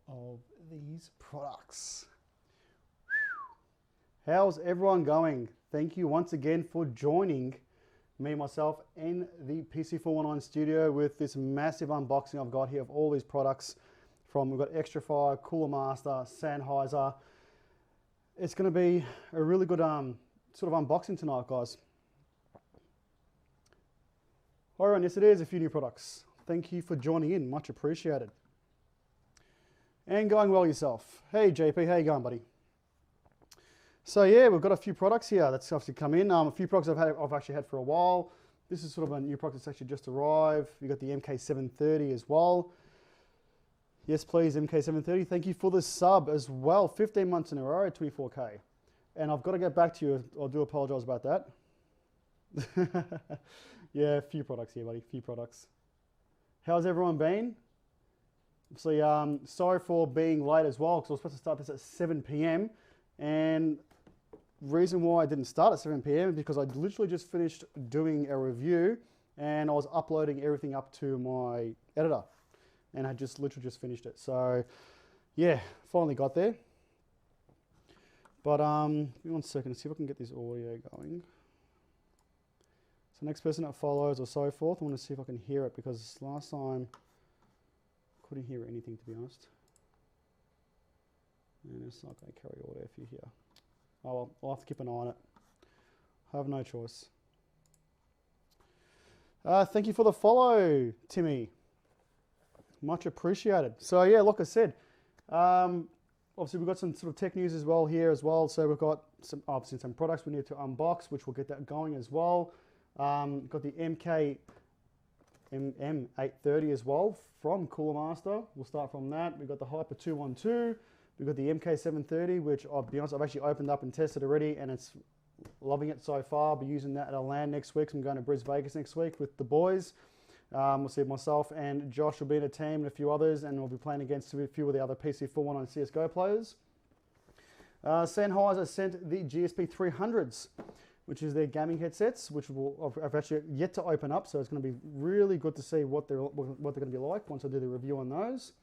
of these products. How's everyone going? Thank you once again for joining me, myself, in the PC419 studio with this massive unboxing I've got here of all these products from, we've got Xtrfy, Cooler Master, Sennheiser. It's going to be a really good sort of unboxing tonight, guys. All right, yes it is, a few new products. Thank you for joining in, much appreciated. And going well yourself. Hey JP, how you going, buddy? So yeah, we've got a few products here that's obviously come in. A few products I've actually had for a while. This is sort of a new product that's actually just arrived. We've got the MK730 as well. Yes, please, MK730. Thank you for the sub as well. 15 months in a row, 24K. And I've got to get back to you. I do apologize about that. Yeah, a few products here, buddy. A few products. How's everyone been? So sorry for being late as well, because I was supposed to start this at 7 p.m. And reason why I didn't start at 7 p.m. is because I literally just finished doing a review and I was uploading everything up to my editor. And I literally just finished it. So yeah, finally got there. But give me 1 second to see if I can get this audio going. So next person that follows or so forth, I want to see if I can hear it, because last time I couldn't hear anything, to be honest. And it's not going to carry audio if you hear. Oh well, I'll have to keep an eye on it. I have no choice. Thank you for the follow, Timmy. Much appreciated. So yeah, like I said, obviously we've got some sort of tech news as well here as well. So we've got obviously some products we need to unbox, which we'll get that going as well. Got the M830 as well from Cooler Master. We'll start from that. We've got the Hyper 212. We've got the MK730, which I'll be honest, I've actually opened up and tested already, and it's loving it so far. I'll be using that at a LAN next week. So I'm going to Brisbane Vegas next week with the boys. We'll see myself and Josh will be in a team and a few others, and we'll be playing against a few of the other PC419 CSGO players. Sennheiser sent the GSP 300s, which is their gaming headsets, which I've actually yet to open up. So it's going to be really good to see what they're going to be like once I do the review on those.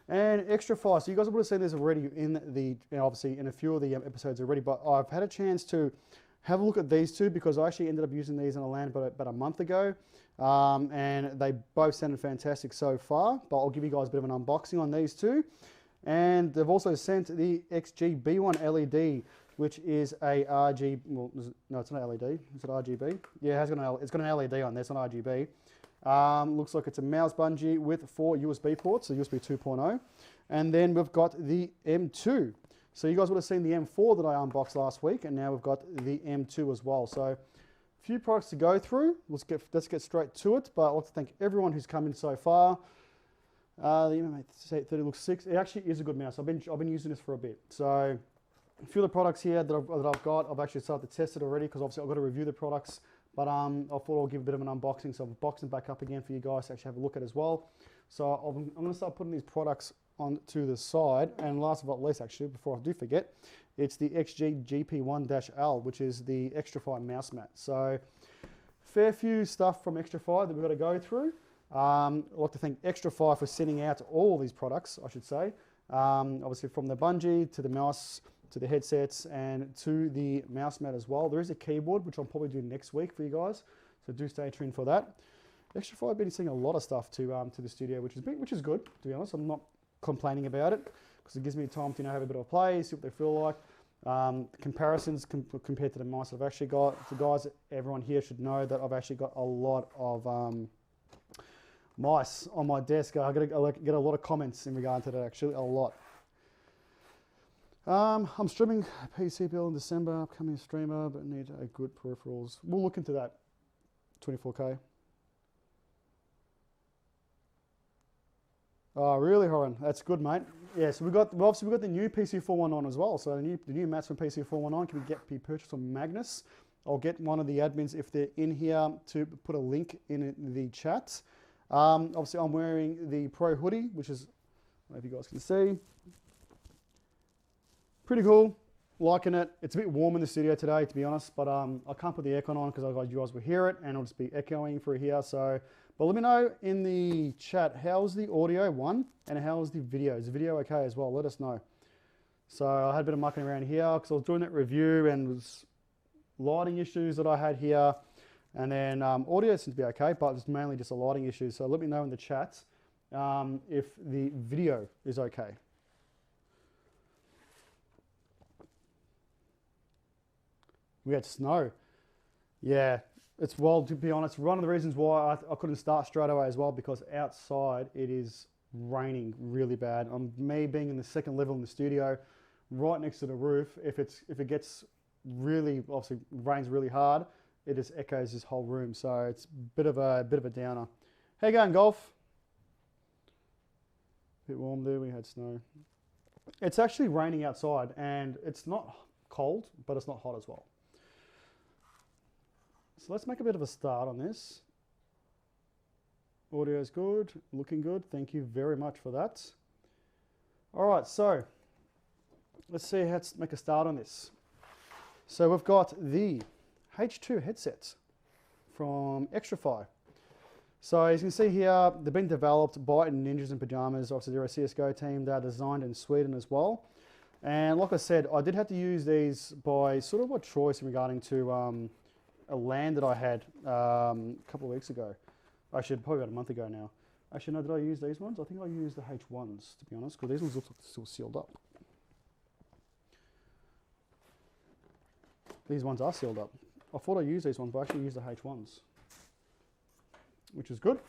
And Xtrfy, so you guys would have seen this already in the, obviously in a few of the episodes already, but I've had a chance to have a look at these two, because I actually ended up using these in a LAN about a month ago. And they both sounded fantastic so far, but I'll give you guys a bit of an unboxing on these two. And they've also sent the XG-B1 LED, which is a RGB, well, no, it's not LED, is it RGB? Yeah, it's got an LED on there, it's not RGB. Looks like it's a mouse bungee with 4 USB ports, so USB 2.0. And then we've got the M2. So you guys would have seen the M4 that I unboxed last week, and now we've got the M2 as well. So a few products to go through. Let's get straight to it. But I'd like to thank everyone who's come in so far. The M830 looks sick. It actually is a good mouse. I've been using this for a bit. So a few of the products here that I've got, I've actually started to test it already, because obviously I've got to review the products. But I thought I'll give a bit of an unboxing, so I've boxed them back up again for you guys to actually have a look at as well. So I'm going to start putting these products onto the side. And last but not least, actually, before I do forget, it's the XG-GP1-L, which is the Xtrfy mouse mat. So fair few stuff from Xtrfy that we've got to go through. I'd like to thank Xtrfy for sending out all these products, I should say. Obviously from the bungee to the mouse, to the headsets, and to the mouse mat as well. There is a keyboard, which I'll probably do next week for you guys, so do stay tuned for that. Xtrfy have been sending a lot of stuff to the studio, which is good, to be honest. I'm not complaining about it, because it gives me time to have a bit of a play, see what they feel like. Comparisons compared to the mice I've actually got. So guys, everyone here should know that I've actually got a lot of mice on my desk. I get a lot of comments in regard to that, actually, a lot. I'm streaming PC build in December, upcoming streamer, but need a good peripherals. We'll look into that. 24K. Oh, really, Horan? That's good, mate. Yeah, so we've got the new PC419 as well. So the new mats from PC419 can be purchased from Magnus. I'll get one of the admins, if they're in here, to put a link in the chat. Obviously, I'm wearing the Pro hoodie, which is, I don't know if you guys can see. Pretty cool, liking it. It's a bit warm in the studio today, to be honest, but I can't put the aircon on because I thought you guys will hear it, and it'll just be echoing through here. So But let me know in the chat, how's the audio one and how's the video? Is the video okay as well? Let us know. So I had a bit of mucking around here because I was doing that review and was lighting issues that I had here. And then audio seems to be okay, but it's mainly just a lighting issue. So let me know in the chat if the video is okay. We had snow. Yeah, it's wild, to be honest. One of the reasons why I couldn't start straight away as well, because outside it is raining really bad. Me being in the second level in the studio, right next to the roof, if it gets really, obviously rains really hard, it just echoes this whole room. So it's a bit of a downer. How you going, golf? Bit warm there, we had snow. It's actually raining outside and it's not cold, but it's not hot as well. So let's make a bit of a start on this. Audio is good, looking good. Thank you very much for that. All right, so let's see how to make a start on this. So we've got the H2 headset from Xtrfy. So as you can see here, they've been developed by Ninjas in Pajamas. Obviously they're a CSGO team. They're designed in Sweden as well. And like I said, I did have to use these by sort of a choice regarding to a LAN that I had a couple of weeks ago. Actually, probably about a month ago now. Actually, no, did I use these ones? I think I used the H1s, to be honest, because these ones look like they're still sealed up. These ones are sealed up. I thought I used these ones, but I actually used the H1s, which is good.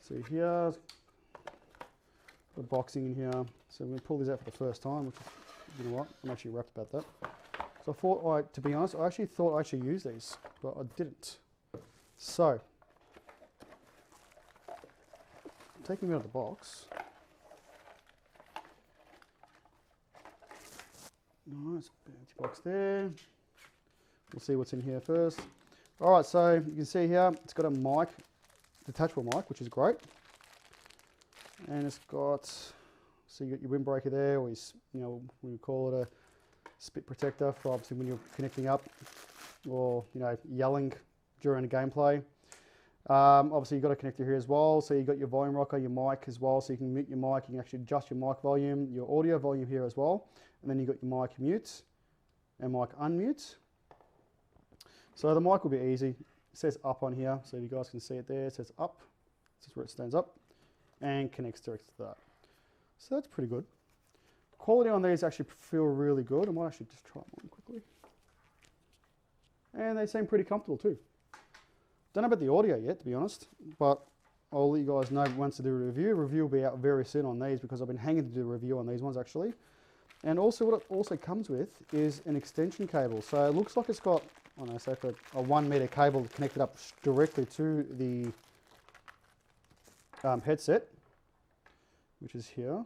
See here, the boxing in here. So I'm going to pull these out for the first time, which is, you know what, I'm actually wrapped about that. So I thought, to be honest, I actually thought I actually used these, but I didn't. So, taking them out of the box. Nice, empty box there. We'll see what's in here first. All right, so you can see here, it's got a mic, detachable mic, which is great. And it's got, so you got your windbreaker there, or we call it a spit protector for obviously when you're connecting up or yelling during a gameplay. Obviously you've got a connector here as well, so you've got your volume rocker, your mic as well, so you can mute your mic, you can actually adjust your mic volume, your audio volume here as well, and then you've got your mic mute and mic unmute. So the mic will be easy. It says up on here, so you guys can see it there. It says up, this is where it stands up and connects directly to that. So that's pretty good. Quality on these actually feel really good. I might actually just try one quickly. And they seem pretty comfortable too. Don't know about the audio yet, to be honest, but I'll let you guys know once I do a review. Review will be out very soon on these because I've been hanging to do a review on these ones actually. And also what it also comes with is an extension cable. So it looks like it's got, I don't know, say for a 1 meter cable connected up directly to the headset, which is here.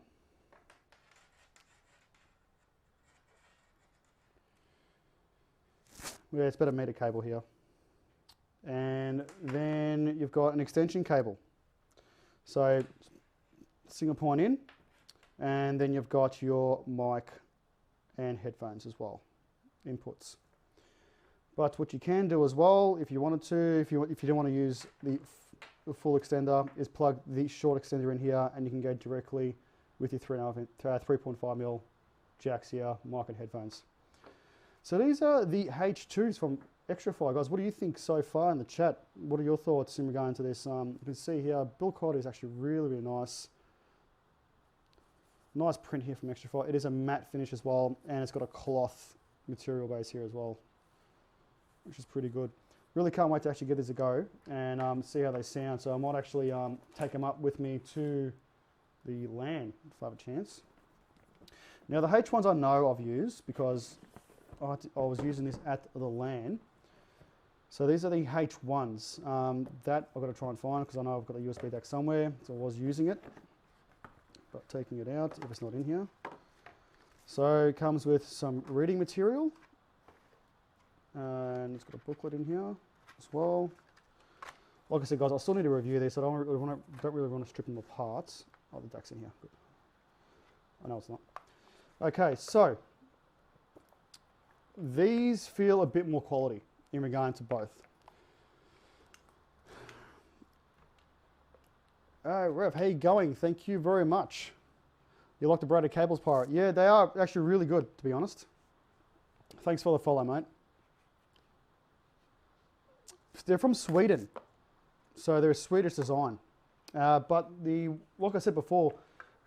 Yeah, it's about a meter cable here. And then you've got an extension cable. So single point in, and then you've got your mic and headphones as well, inputs. But what you can do as well, if you wanted to, if you don't want to use the full extender, is plug the short extender in here, and you can go directly with your 3.5mm jacks here, mic and headphones. So these are the H2s from Xtrfy, guys. What do you think so far in the chat? What are your thoughts in regard to this? You can see here, build quality is actually really, really nice. Nice print here from Xtrfy. It is a matte finish as well, and it's got a cloth material base here as well, which is pretty good. Really can't wait to actually give this a go and see how they sound. So I might actually take them up with me to the LAN if I have a chance. Now the H1s I know I've used because I was using this at the LAN. So these are the H1s that I've got to try and find because I know I've got a USB DAC somewhere, so I was using it, but taking it out if it's not in here. So it comes with some reading material, and it's got a booklet in here as well. Like I said, guys, I still need to review this. I don't really want to strip them apart. Oh, the DAC's in here. Good. I know it's not. Okay, so these feel a bit more quality in regard to both. Rev, how you going? Thank you very much. You like the braided cables, Pirate? Yeah, they are actually really good, to be honest. Thanks for the follow, mate. They're from Sweden, so they're a Swedish design. But like I said before,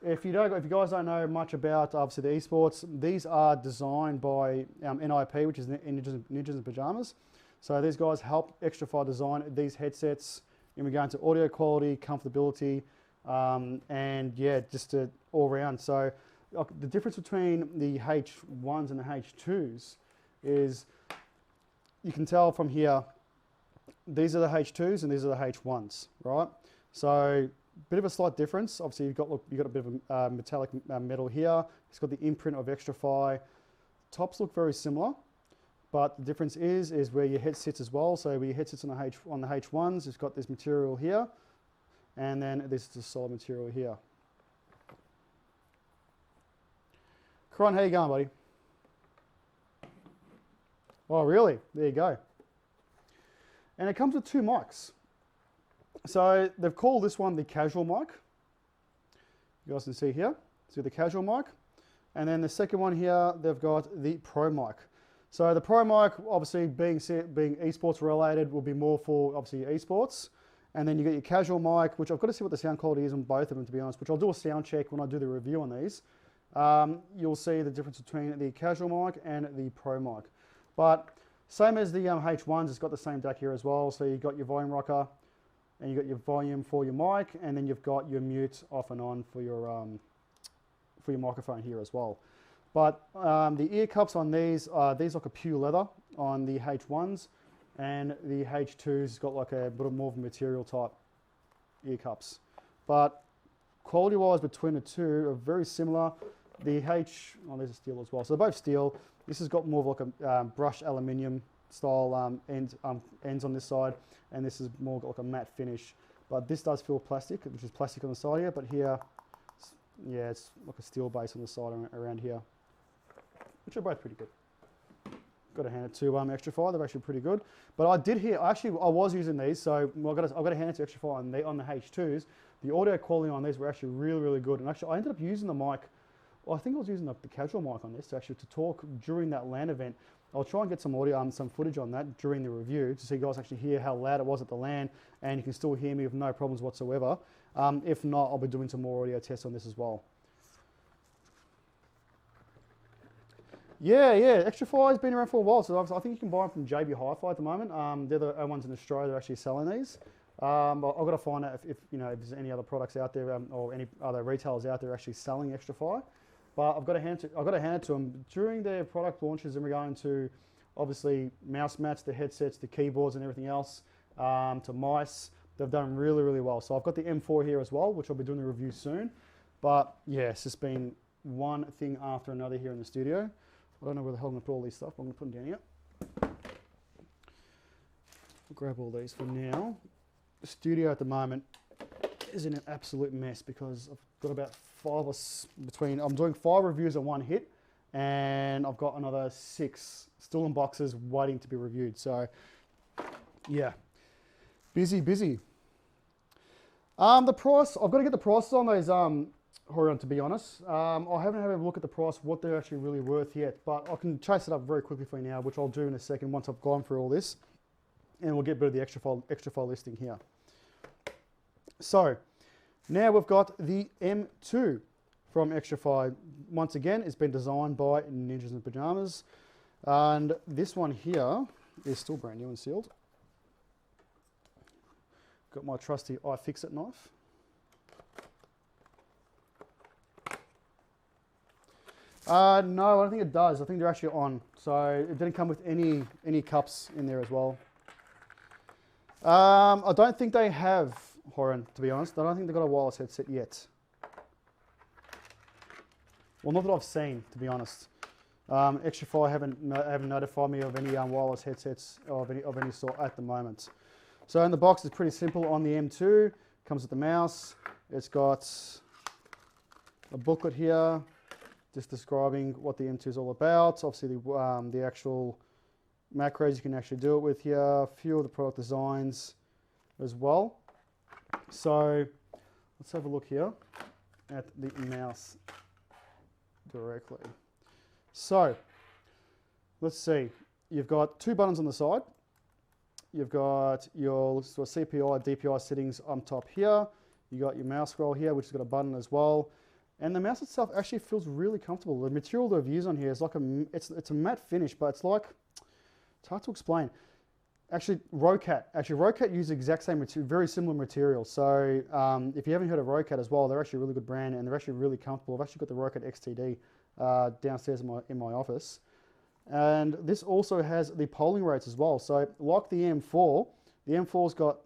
if you guys don't know much about obviously the esports, these are designed by NIP, which is Ninjas in Pajamas. So these guys help Xtrfy design these headsets in regard to audio quality, comfortability, and yeah, just all around. So the difference between the H1s and the H2s is you can tell from here, these are the H2s and these are the H1s, right? So bit of a slight difference. Obviously you've got a bit of metallic metal here. It's got the imprint of Xtrfy. Tops look very similar, but the difference is where your head sits as well. So where your head sits on the H1s, it's got this material here, and then this is the solid material here. Karan, how you going, buddy? Oh, really? There you go. And it comes with two mics. So they've called this one the casual mic. You guys can see here. So the casual mic. And then the second one here, they've got the pro mic. So the pro mic, obviously being esports related, will be more for obviously esports. And then you get your casual mic, which I've got to see what the sound quality is on both of them, to be honest, which I'll do a sound check when I do the review on these. You'll see the difference between the casual mic and the pro mic. But same as the H1s, it's got the same DAC here as well. So you've got your volume rocker, and you've got your volume for your mic, and then you've got your mute off and on for your microphone here as well. But the ear cups on these like a pure leather on the H1s, and the H2s got like a bit more of a material type ear cups. But quality-wise between the two are very similar. The there's a steel as well. So they're both steel. This has got more of like a brushed aluminium style ends on this side, and this is more like a matte finish. But this does feel plastic, which is plastic on the side here, but here, yeah, it's like a steel base on the side around here, which are both pretty good. Got to hand it to Xtrfy, they're actually pretty good. But I was using these, so I've got to hand it to Xtrfy on the H2s. The audio quality on these were actually really, really good. And actually, I ended up using the mic. Well, I think I was using the casual mic on this actually to talk during that LAN event. I'll try and get some audio, some footage on that during the review to so you guys actually hear how loud it was at the LAN, and you can still hear me with no problems whatsoever. If not, I'll be doing some more audio tests on this as well. Yeah, Xtrfy has been around for a while, so I think you can buy them from JB Hi-Fi at the moment. They're the only ones in Australia that are actually selling these. But I've got to find out if there's any other products out there or any other retailers out there actually selling Xtrfy. But I've got to hand it to them during their product launches in regard to obviously mouse mats, the headsets, the keyboards, and everything else, to mice. They've done really, really well. So I've got the M4 here as well, which I'll be doing the review soon. But yeah, it's just been one thing after another here in the studio. I don't know where the hell I'm going to put all these stuff, but I'm going to put them down here. I'll grab all these for now. The studio at the moment is in an absolute mess because I've got about I'm doing 5 reviews on one hit, and I've got another 6 still in boxes waiting to be reviewed. So yeah, busy. The price, I've got to get the prices on those Horion, to be honest. I haven't had a look at the price, what they're actually really worth yet, but I can chase it up very quickly for you now, which I'll do in a second once I've gone through all this, and we'll get a bit of the Xtrfy listing here. So now we've got the M2 from Xtrfy. Once again, it's been designed by Ninjas in Pajamas, and this one here is still brand new and sealed. Got my trusty iFixit knife. No, I don't think it does. I think they're actually on. So it didn't come with any cups in there as well. I don't think they have, Horan, to be honest. I don't think they've got a wireless headset yet. Well, not that I've seen, to be honest. Xtrfy haven't notified me of any wireless headsets of any sort at the moment. So in the box, it's pretty simple on the M2. Comes with the mouse. It's got a booklet here, just describing what the M2 is all about. Obviously, the actual macros you can actually do it with here. A few of the product designs as well. So let's have a look here at the mouse directly. So, let's see. You've got two buttons on the side. You've got your CPI, DPI settings on top here. You got your mouse scroll here, which has got a button as well. And the mouse itself actually feels really comfortable. The material they've used on here is like it's a matte finish, but it's hard to explain. Actually, Roccat uses the exact same material, very similar material. So if you haven't heard of Roccat as well, they're actually a really good brand and they're actually really comfortable. I've actually got the Roccat XTD downstairs in my office. And this also has the polling rates as well. So like the M4's got,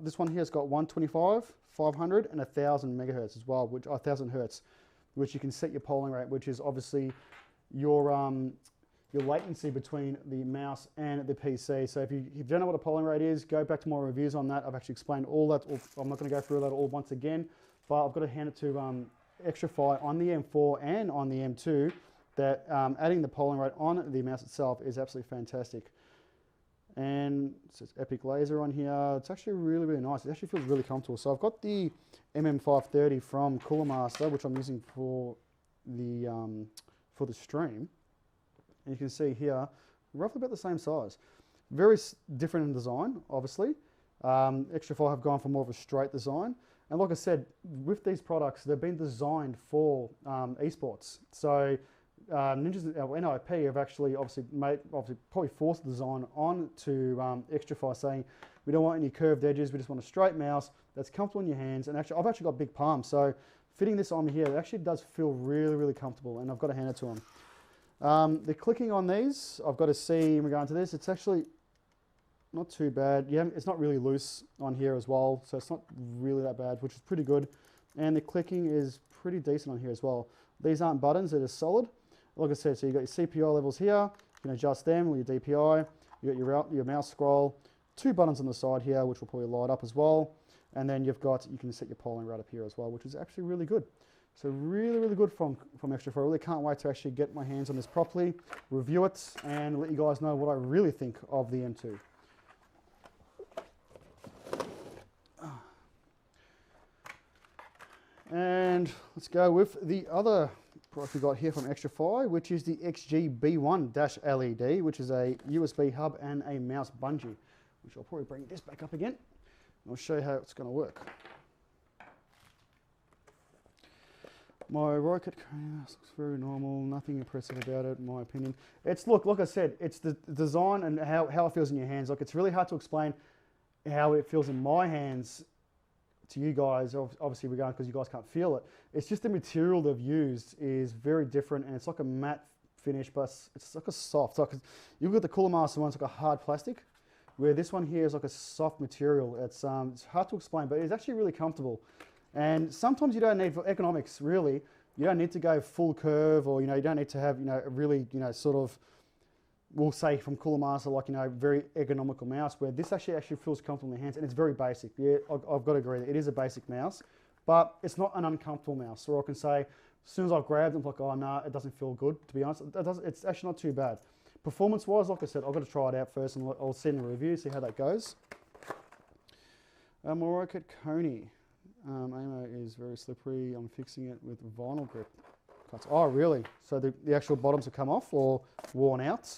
this one here has got 125, 500 and 1000 megahertz as well, which 1000 hertz, which you can set your polling rate, which is obviously your latency between the mouse and the PC. So if you don't know what a polling rate is, go back to my reviews on that. I've actually explained all that. I'm not going to go through that all once again, but I've got to hand it to Xtrfy on the M4 and on the M2 that adding the polling rate on the mouse itself is absolutely fantastic. And it says Epic Laser on here. It's actually really, really nice. It actually feels really comfortable. So I've got the MM530 from Cooler Master, which I'm using for the stream. And you can see here, roughly about the same size. Very different in design, obviously. Xtrfy have gone for more of a straight design. And like I said, with these products, they've been designed for esports. So Ninjas NIP have actually obviously probably forced the design on to Xtrfy, saying we don't want any curved edges, we just want a straight mouse that's comfortable in your hands. And actually, I've actually got big palms, so fitting this on here, it actually does feel really, really comfortable, and I've got to hand it to them. The clicking on these, I've got to see in regard to this, it's actually not too bad. Yeah, it's not really loose on here as well, so it's not really that bad, which is pretty good. And the clicking is pretty decent on here as well. These aren't buttons, they're just solid. Like I said, so you've got your CPI levels here, you can adjust them with your DPI, you've got your mouse scroll, two buttons on the side here, which will probably light up as well. And then you can set your polling right up here as well, which is actually really good. So really, really good from Xtrfy. I really can't wait to actually get my hands on this properly, review it, and let you guys know what I really think of the M2. And let's go with the other product we got here from Xtrfy, which is the XG-B1-LED, which is a USB hub and a mouse bungee, which I'll probably bring this back up again. And I'll show you how it's going to work. My Roccat looks very normal, nothing impressive about it in my opinion. It's, look, like I said, it's the design and how it feels in your hands. Like, it's really hard to explain how it feels in my hands to you guys, obviously we're going because you guys can't feel it. It's just the material they've used is very different, and it's like a matte finish, but it's like a soft. Like, you look at the Cooler Master one, it's like a hard plastic, where this one here is like a soft material. It's hard to explain, but it's actually really comfortable. And sometimes you don't need, for economics really, you don't need to go full curve, or you don't need to have a really sort of, we'll say from Cooler Master, like very ergonomical mouse, where this actually feels comfortable in the hands, and it's very basic. Yeah, I've got to agree that it is a basic mouse, but it's not an uncomfortable mouse. Or I can say, as soon as I've grabbed it, I'm like, oh no, it doesn't feel good. To be honest, it's actually not too bad. Performance-wise, like I said, I've got to try it out first, and I'll send a review, see how that goes. My Roccat Coney. Ammo is very slippery. I'm fixing it with vinyl grip cuts. Oh, really? So the actual bottoms have come off or worn out?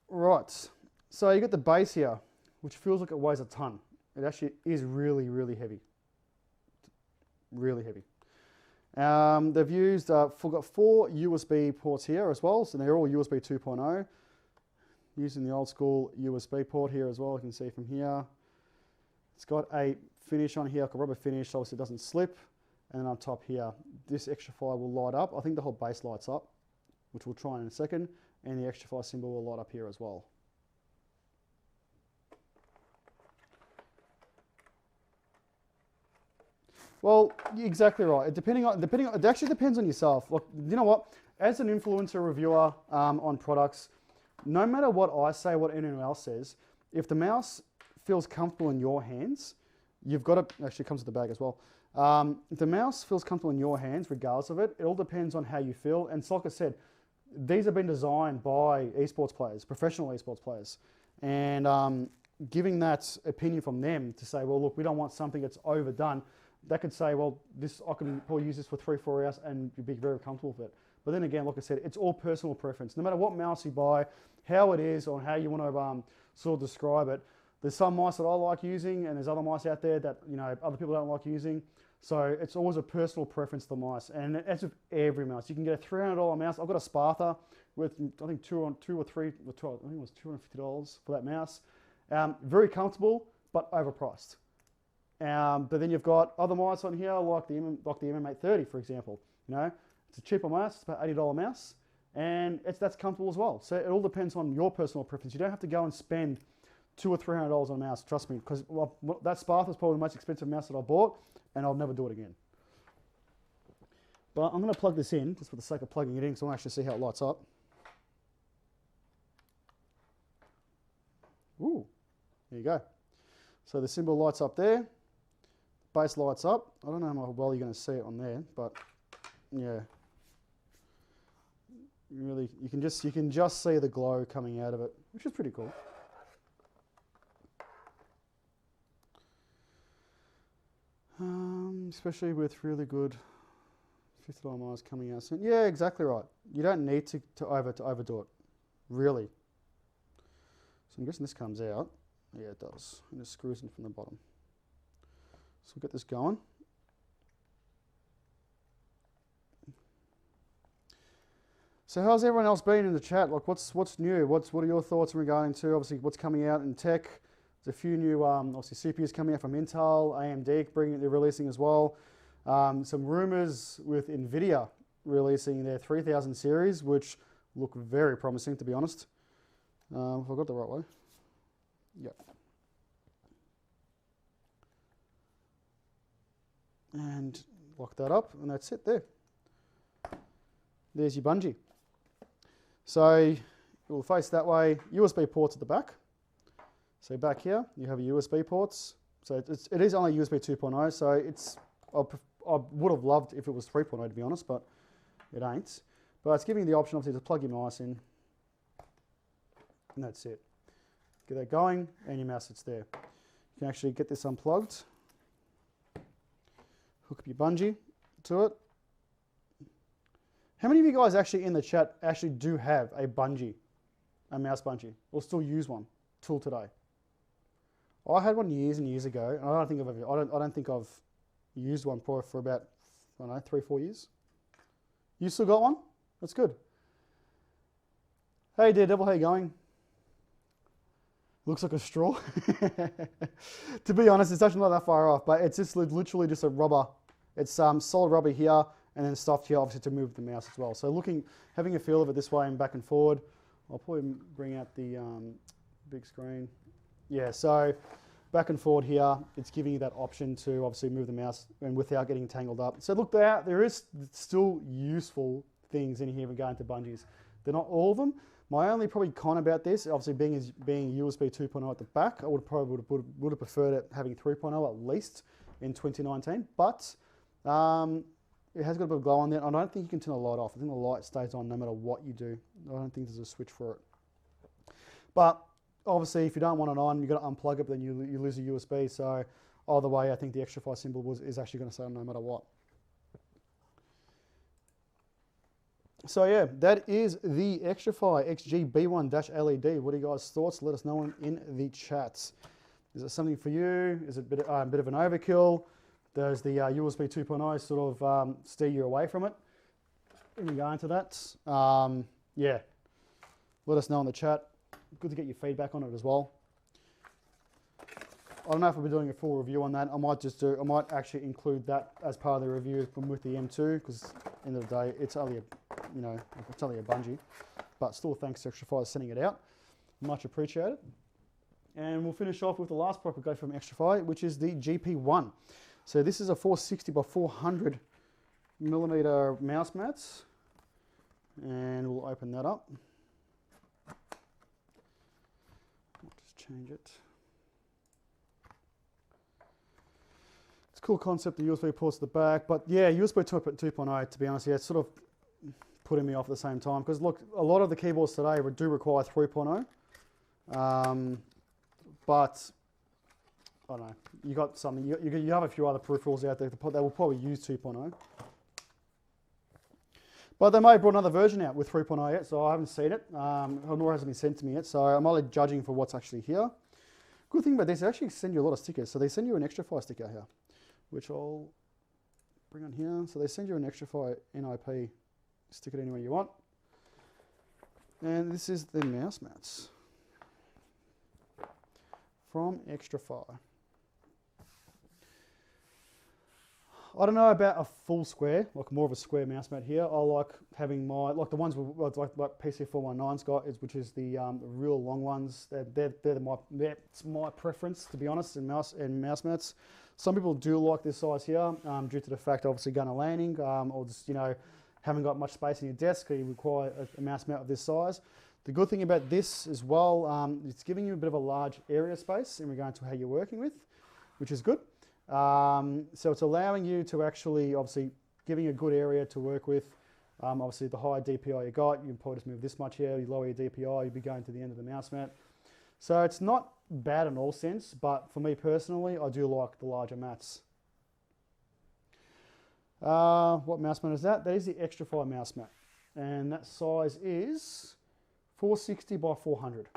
Right. So you got the base here, which feels like it weighs a ton. It actually is really, really heavy. Really heavy. They've used, got 4 USB ports here as well, so they're all USB 2.0. Using the old school USB port here as well, you can see from here. It's got a finish on here, like a rubber finish, obviously it doesn't slip. And then on top here, this Xtrfy will light up. I think the whole base lights up, which we'll try in a second. And the Xtrfy symbol will light up here as well. Well, exactly right. It actually depends on yourself. Look, you know what? As an influencer reviewer on products, no matter what I say, what anyone else says, if the mouse feels comfortable in your hands, you've got to, actually it comes with the bag as well. If the mouse feels comfortable in your hands, regardless of it, it all depends on how you feel. And so like I said, these have been designed by esports players, professional esports players. And giving that opinion from them to say, well, look, we don't want something that's overdone. They could say, well, I can probably use this for 3-4 hours and you'd be very comfortable with it. But then again, like I said, it's all personal preference. No matter what mouse you buy, how it is, or how you want to sort of describe it. There's some mice that I like using, and there's other mice out there that other people don't like using. So it's always a personal preference to mice, and as with every mouse, you can get a $300 mouse. I've got a Sparta with I think two or three. I think it was $250 for that mouse. Very comfortable, but overpriced. But then you've got other mice on here like the MM830, for example. It's a cheaper mouse, it's about $80 mouse, and that's comfortable as well. So it all depends on your personal preference. You don't have to go and spend $200 or $300 on a mouse, trust me, because that Sparta is probably the most expensive mouse that I bought, and I'll never do it again. But I'm going to plug this in, just for the sake of plugging it in, so I want to actually see how it lights up. Ooh, there you go. So the symbol lights up there, base lights up. I don't know how well you're going to see it on there, but yeah. Really, you can just see the glow coming out of it, which is pretty cool. Especially with really good $50 miles coming out soon. Yeah, exactly right. You don't need to overdo it, really. So I'm guessing this comes out. Yeah, it does. And it screws in from the bottom. So we'll get this going. So how's everyone else been in the chat? Like, what's new? What are your thoughts regarding to obviously what's coming out in tech? There's a few new obviously CPUs coming out from Intel, AMD they're releasing as well. Some rumors with Nvidia releasing their 3000 series, which look very promising, to be honest. If I got the right way. Yeah. And lock that up, and that's it there. There's your bungee. So it will face that way. USB ports at the back. So back here, you have your USB ports. So it is only USB 2.0, so I would have loved if it was 3.0, to be honest, but it ain't. But it's giving you the option, obviously, to plug your mouse in, and that's it. Get that going, and your mouse sits there. You can actually get this unplugged, hook up your bungee to it. How many of you guys actually in the chat actually do have a bungee, a mouse bungee, or still use one till today? I had one years and years ago, and I don't think I've used one for about, I don't know, 3-4 years. You still got one? That's good. Hey Daredevil, how you going? Looks like a straw. To be honest, it's actually not that far off, but it's just literally just a rubber. It's solid rubber here, and then stuffed here, obviously, to move the mouse as well. So having a feel of it this way and back and forward. I'll probably bring out the big screen. Yeah, so back and forward here, it's giving you that option to obviously move the mouse and without getting tangled up. So look, there is still useful things in here regarding to bungees. They're not all of them. My only probably con about this, obviously being USB 2.0 at the back, I would have preferred it having 3.0 at least in 2019, but it has got a bit of glow on there. I don't think you can turn the light off. I think the light stays on no matter what you do. I don't think there's a switch for it. But obviously, if you don't want it on, you've got to unplug it, but then you lose the USB. So either way, I think the Xtrfy symbol is actually going to stay on no matter what. So yeah, that is the Xtrfy XG-B1-LED. What are you guys' thoughts? Let us know in the chats. Is it something for you? Is it a bit of an overkill? Does the USB 2.0 sort of steer you away from it? In regard to that, yeah, let us know in the chat. Good to get your feedback on it as well. I don't know if I'll be doing a full review on that. I might actually include that as part of the review with the M2, because at the end of the day, it's only a bungee. But still, thanks to Xtrfy for sending it out. Much appreciated. And we'll finish off with the last product we got from Xtrfy, which is the GP1. So this is a 460 by 400 millimeter mouse mats, and we'll open that up. I'll just change it. It's a cool concept, the USB ports at the back, but yeah, USB 2.0, to be honest, yeah, it's sort of putting me off at the same time, because look, a lot of the keyboards today do require 3.0. but I don't know. You got something. You have a few other peripherals out there that will probably use 2.0. But they may have brought another version out with 3.0 yet, so I haven't seen it, nor has it been sent to me yet, so I'm only judging for what's actually here. Good thing about this, they actually send you a lot of stickers. So they send you an Xtrfy sticker here, which I'll bring on here. So they send you an Xtrfy NIP, stick it anywhere you want. And this is the mouse mats from Xtrfy. I don't know about a full square, like more of a square mouse mat here. I like having like the ones like PC419's got, which is the real long ones. That's my preference, to be honest, in mouse mats. Some people do like this size here, due to the fact, obviously, going to landing, or just, you know, haven't got much space in your desk, so you require a mouse mat of this size. The good thing about this as well, it's giving you a bit of a large area space in regard to how you're working with, which is good. So it's allowing you to actually, obviously, giving a good area to work with. Obviously, the higher DPI you got, you can probably just move this much here. You lower your DPI, you'd be going to the end of the mouse mat. So it's not bad in all sense, but for me personally, I do like the larger mats. What mouse mat is that? That is the Xtrfy mouse mat, and that size is 460 by 400.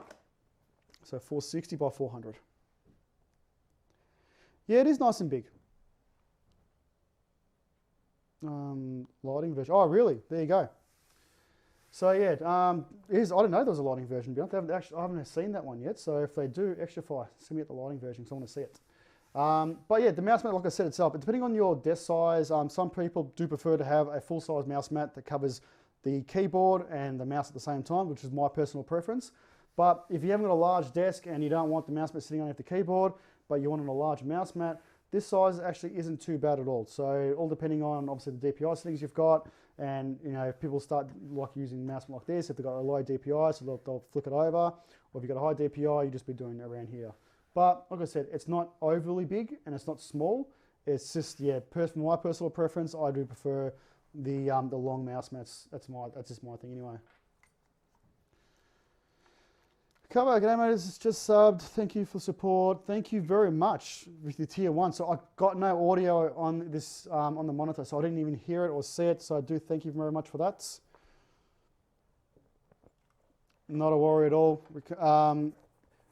So 460 by 400. Yeah, it is nice and big. Lighting version. Oh, really? There you go. So yeah, it is. I didn't know there was a lighting version. I haven't seen that one yet. So if they do, Xtrfy, send me the lighting version because I want to see it. But yeah, the mouse mat, like I said itself, depending on your desk size, some people do prefer to have a full-size mouse mat that covers the keyboard and the mouse at the same time, which is my personal preference. But if you haven't got a large desk and you don't want the mouse mat sitting underneath the keyboard, but you want a large mouse mat, this size actually isn't too bad at all. So all depending on, obviously, the DPI settings you've got, and, you know, if people start like using a mouse mat like this, if they've got a low DPI, so they'll flick it over, or if you've got a high DPI, you just be doing it around here. But like I said, it's not overly big and it's not small. It's just, yeah, from my personal preference, I do prefer the long mouse mats. That's just my thing anyway. Cover, g'day mate, it's just subbed. Thank you for support. Thank you very much with the tier 1. So I got no audio on this on the monitor, so I didn't even hear it or see it. So I do thank you very much for that. Not a worry at all.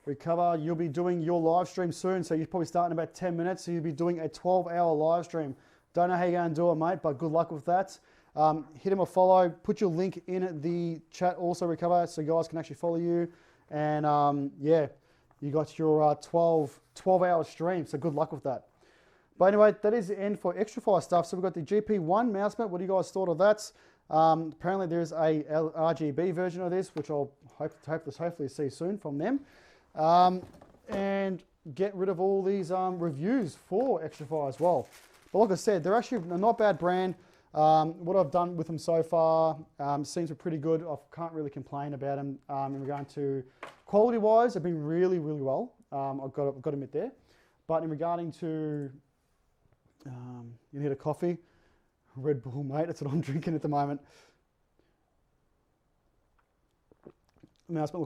Recover, you'll be doing your live stream soon, so you're probably starting in about 10 minutes. So you'll be doing a 12-hour live stream. Don't know how you're going to do it, mate, but good luck with that. Hit him a follow. Put your link in the chat also, Recover, so guys can actually follow you. And yeah, you got your 12-hour stream, so good luck with that. But anyway, that is the end for Xtrfy stuff. So we've got the GP1 mouse mat. What do you guys thought of that? Apparently there's a RGB version of this, which I'll hopefully see soon from them. And get rid of all these reviews for Xtrfy as well. But like I said, they're actually a not bad brand. What I've done with them so far seems pretty good. I can't really complain about them. In regard to quality-wise, they've been really, really well. I've got to admit there. But in regarding to, you need a coffee? Red Bull, mate. That's what I'm drinking at the moment. The mouse mat